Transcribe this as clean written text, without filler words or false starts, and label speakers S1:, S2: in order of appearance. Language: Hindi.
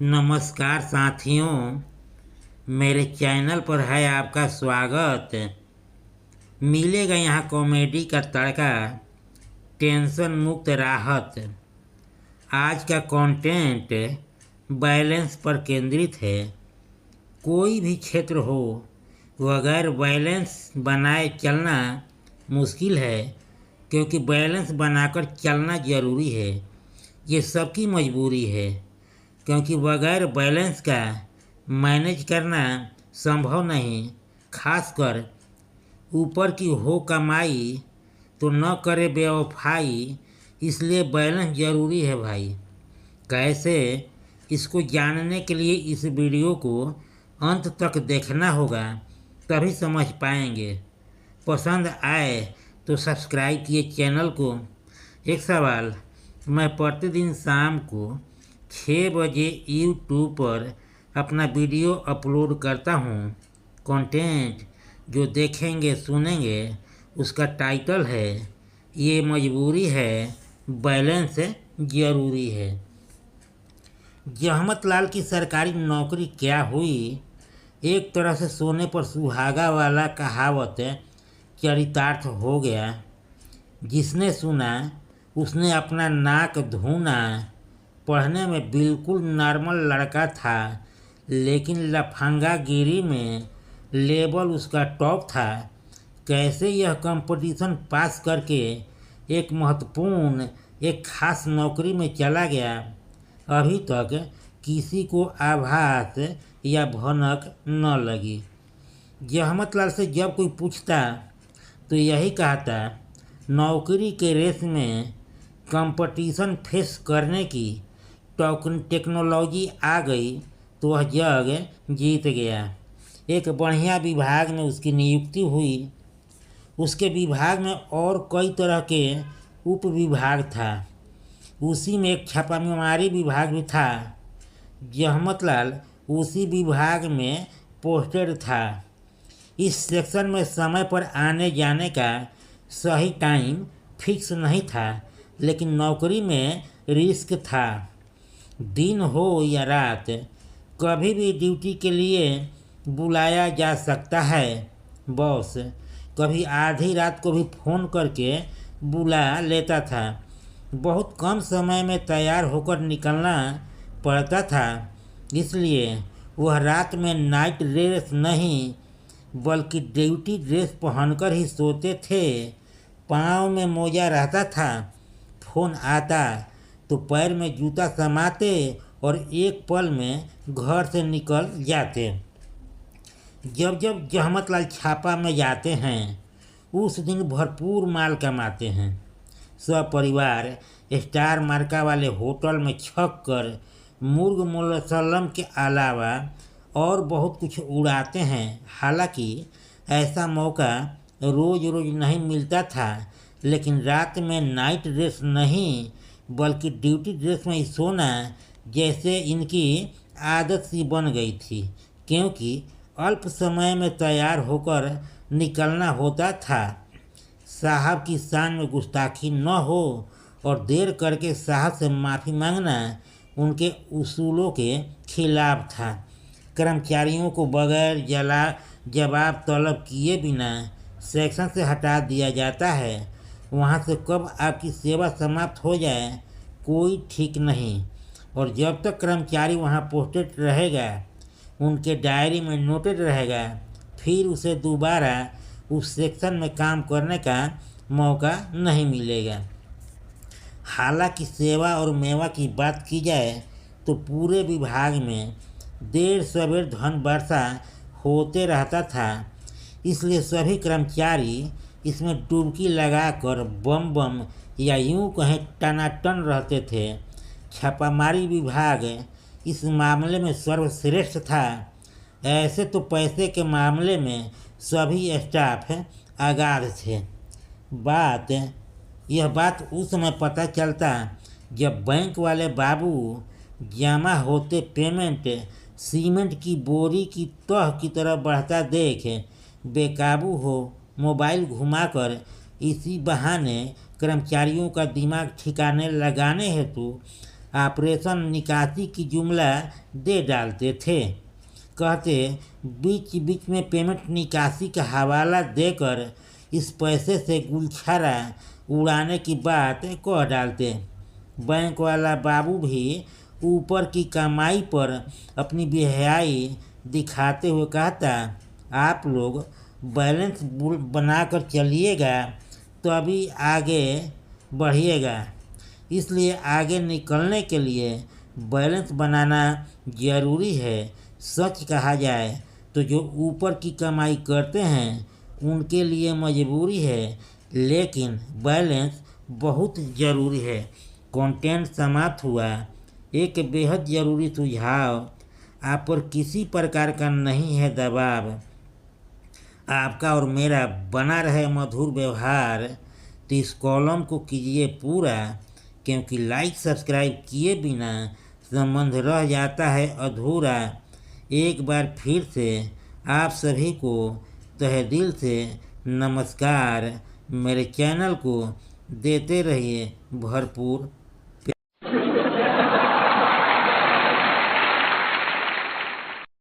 S1: नमस्कार साथियों, मेरे चैनल पर है आपका स्वागत। मिलेगा यहाँ कॉमेडी का तड़का, टेंशन मुक्त राहत। आज का कंटेंट बैलेंस पर केंद्रित है। कोई भी क्षेत्र हो, बगैर बैलेंस बनाए चलना मुश्किल है, क्योंकि बैलेंस बनाकर चलना ज़रूरी है। ये सबकी मजबूरी है, क्योंकि बगैर बैलेंस का मैनेज करना संभव नहीं। खासकर ऊपर की हो कमाई तो न करे बेवफाई, इसलिए बैलेंस ज़रूरी है भाई। कैसे, इसको जानने के लिए इस वीडियो को अंत तक देखना होगा, तभी समझ पाएंगे। पसंद आए तो सब्सक्राइब किए चैनल को। एक सवाल, मैं प्रतिदिन शाम को 6 बजे यूट्यूब पर अपना वीडियो अपलोड करता हूँ। कंटेंट जो देखेंगे सुनेंगे उसका टाइटल है ये मजबूरी है, बैलेंस ज़रूरी है। जहमत लाल की सरकारी नौकरी क्या हुई? एक तरह से सोने पर सुहागा वाला कहावत चरितार्थ हो गया। जिसने सुना उसने अपना नाक धुना। पढ़ने में बिल्कुल नॉर्मल लड़का था, लेकिन लफंगागिरी में लेवल उसका टॉप था। कैसे यह कंपटीशन पास करके एक महत्वपूर्ण, एक खास नौकरी में चला गया, अभी तक किसी को आभास या भनक न लगी। जहमत लाल से जब कोई पूछता तो यही कहता, नौकरी के रेस में कंपटीशन फेस करने की टेक्नोलॉजी आ गई तो वह जग जीत गया। एक बढ़िया विभाग में उसकी नियुक्ति हुई। उसके विभाग में और कई तरह के उप विभाग था। उसी में एक छापामारी विभाग भी था। जहमत लाल उसी विभाग में पोस्टेड था। इस सेक्शन में समय पर आने जाने का सही टाइम फिक्स नहीं था, लेकिन नौकरी में रिस्क था। दिन हो या रात, कभी भी ड्यूटी के लिए बुलाया जा सकता है। बॉस कभी आधी रात को भी फ़ोन करके बुला लेता था। बहुत कम समय में तैयार होकर निकलना पड़ता था, इसलिए वह रात में नाइट ड्रेस नहीं बल्कि ड्यूटी ड्रेस पहनकर ही सोते थे। पाँव में मोजा रहता था। फ़ोन आता तो पैर में जूता समाते और एक पल में घर से निकल जाते। जब जब जहमत लाल छापा में जाते हैं, उस दिन भरपूर माल कमाते हैं। सब परिवार स्टार मार्का वाले होटल में छक कर मुर्ग मुसल्लम के अलावा और बहुत कुछ उड़ाते हैं। हालांकि ऐसा मौका रोज़ रोज़ नहीं मिलता था, लेकिन रात में नाइट ड्रेस नहीं बल्कि ड्यूटी ड्रेस में ही सोना जैसे इनकी आदत सी बन गई थी, क्योंकि अल्प समय में तैयार होकर निकलना होता था। साहब की शान में गुस्ताखी न हो और देर करके साहब से माफ़ी मांगना उनके उसूलों के खिलाफ था। कर्मचारियों को बगैर जवाब तलब किए बिना सेक्शन से हटा दिया जाता है। वहाँ से कब आपकी सेवा समाप्त हो जाए कोई ठीक नहीं, और जब तक कर्मचारी वहाँ पोस्टेड रहेगा उनके डायरी में नोटेड रहेगा, फिर उसे दोबारा उस सेक्शन में काम करने का मौका नहीं मिलेगा। हालांकि सेवा और मेवा की बात की जाए तो पूरे विभाग में देर सवेर धन वर्षा होते रहता था, इसलिए सभी कर्मचारी इसमें डुबकी लगाकर बम बम या यूं कहें टनाटन रहते थे। छापामारी विभाग इस मामले में सर्वश्रेष्ठ था। ऐसे तो पैसे के मामले में सभी स्टाफ आगाध थे। यह बात उस समय पता चलता जब बैंक वाले बाबू जमा होते पेमेंट सीमेंट की बोरी की तह की तरह बढ़ता देख बेकाबू हो मोबाइल घुमाकर इसी बहाने कर्मचारियों का दिमाग ठिकाने लगाने हेतु ऑपरेशन निकासी की जुमला दे डालते थे। कहते बीच बीच में पेमेंट निकासी का हवाला देकर इस पैसे से गुलछारा उड़ाने की बात कह डालते। बैंक वाला बाबू भी ऊपर की कमाई पर अपनी बेहयाई दिखाते हुए कहता, आप लोग बैलेंस बनाकर चलिएगा तभी आगे बढ़िएगा। इसलिए आगे निकलने के लिए बैलेंस बनाना ज़रूरी है। सच कहा जाए तो जो ऊपर की कमाई करते हैं उनके लिए मजबूरी है, लेकिन बैलेंस बहुत ज़रूरी है। कंटेंट समाप्त हुआ। एक बेहद ज़रूरी सुझाव, आप पर किसी प्रकार का नहीं है दबाव, आपका और मेरा बना रहे मधुर व्यवहार, तो इस कॉलम को कीजिए पूरा, क्योंकि लाइक सब्सक्राइब किए बिना संबंध रह जाता है अधूरा। एक बार फिर से आप सभी को तहे दिल से नमस्कार। मेरे चैनल को देते रहिए भरपूर